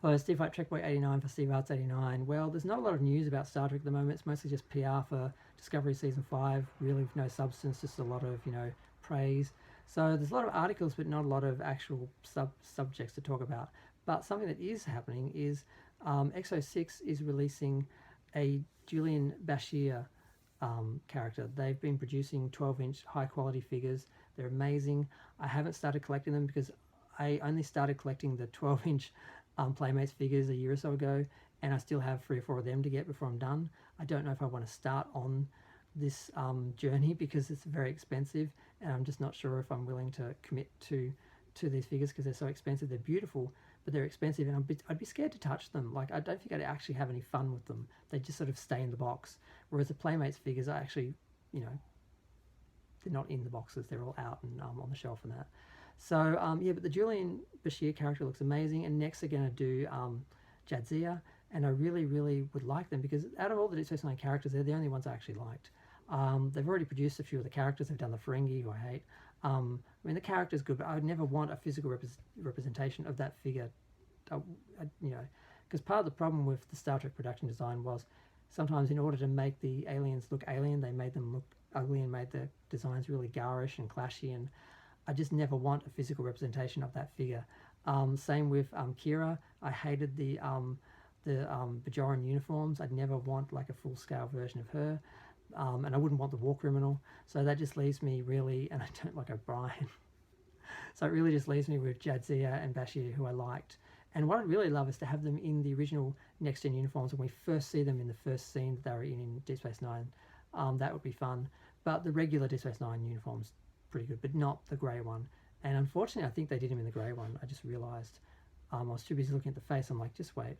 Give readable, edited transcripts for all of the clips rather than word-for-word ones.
Hello, Steve White, Trekboy89 for Steve Arts 89. Well, there's not a lot of news about Star Trek at the moment. It's mostly just PR for Discovery Season 5, really with no substance, just a lot of, praise. So there's a lot of articles, but not a lot of actual subjects to talk about. But something that is happening is EXO-6 is releasing a Julian Bashir character. They've been producing 12-inch high-quality figures. They're amazing. I haven't started collecting them because I only started collecting the 12-inch Playmates figures a year or so ago, and I still have 3 or 4 of them to get before I'm done. I don't know if I want to start on this journey because it's very expensive, and I'm just not sure if I'm willing to commit to these figures because they're so expensive. They're beautiful, but they're expensive, and I'd be scared to touch them. Like, I don't think I'd actually have any fun with them. They just sort of stay in the box. Whereas the Playmates figures are actually, they're not in the boxes. They're all out and on the shelf and that. So yeah, but the Julian Bashir character looks amazing, and next they're going to do Jadzia, and I really would like them because out of all the Deep Space Nine characters, they're the only ones I actually liked. They've already produced a few of the characters. They've done the Ferengi, who I hate. I mean, the character's good, but I would never want a physical representation of that figure. Because part of the problem with the Star Trek production design was sometimes in order to make the aliens look alien, they made them look ugly and made the designs really garish and clashy, and I just never want a physical representation of that figure. Same with Kira. I hated the Bajoran uniforms. I'd never want like a full-scale version of her, and I wouldn't want the war criminal. So that just leaves me really, and I don't like O'Brien. So it really just leaves me with Jadzia and Bashir, who I liked. And what I'd really love is to have them in the original Next Gen uniforms when we first see them in the first scene that they were in Deep Space Nine. That would be fun. But the regular Deep Space Nine uniforms, pretty good, but not the grey one. And unfortunately, I think they did him in the grey one. I just realised. I was too busy looking at the face. I'm like, just wait.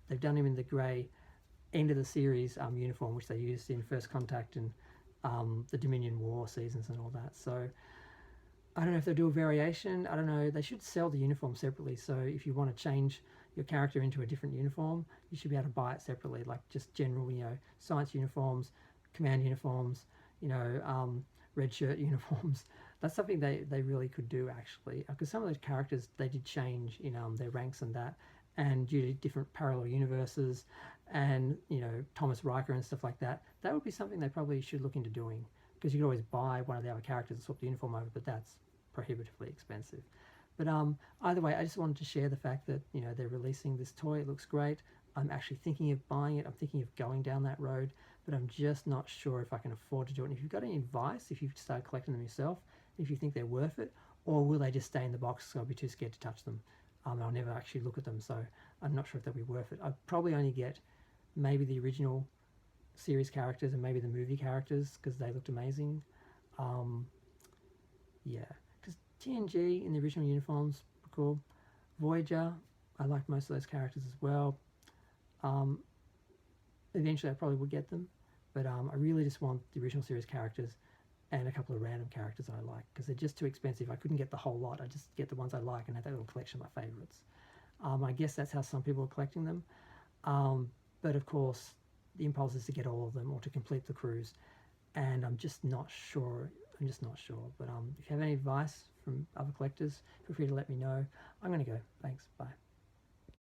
They've done him in the grey end of the series uniform, which they used in First Contact and the Dominion War seasons and all that. So I don't know if they'll do a variation. I don't know. They should sell the uniform separately. So if you want to change your character into a different uniform, you should be able to buy it separately, like just general, science uniforms, command uniforms, red shirt uniforms. That's something they really could do, actually, because some of those characters, they did change in their ranks and that, and due to different parallel universes and Thomas Riker and stuff like that, that would be something they probably should look into doing, because you could always buy one of the other characters and swap the uniform over, but that's prohibitively expensive. But either way, I just wanted to share the fact that they're releasing this toy. It looks great. I'm actually thinking of buying it. I'm thinking of going down that road, but I'm just not sure if I can afford to do it. And if you've got any advice, if you've started collecting them yourself, if you think they're worth it, or will they just stay in the box so I'll be too scared to touch them? I'll never actually look at them, so I'm not sure if they'll be worth it. I'd probably only get maybe the original series characters and maybe the movie characters because they looked amazing. Yeah, because TNG in the original uniforms were cool. Voyager, I liked most of those characters as well. Eventually I probably would get them, but I really just want the original series characters and a couple of random characters I like because they're just too expensive. I couldn't get the whole lot. I just get the ones I like and have that little collection of my favourites. I guess that's how some people are collecting them, but of course the impulse is to get all of them or to complete the cruise, and I'm just not sure. But if you have any advice from other collectors, feel free to let me know. I'm going to go. Thanks. Bye.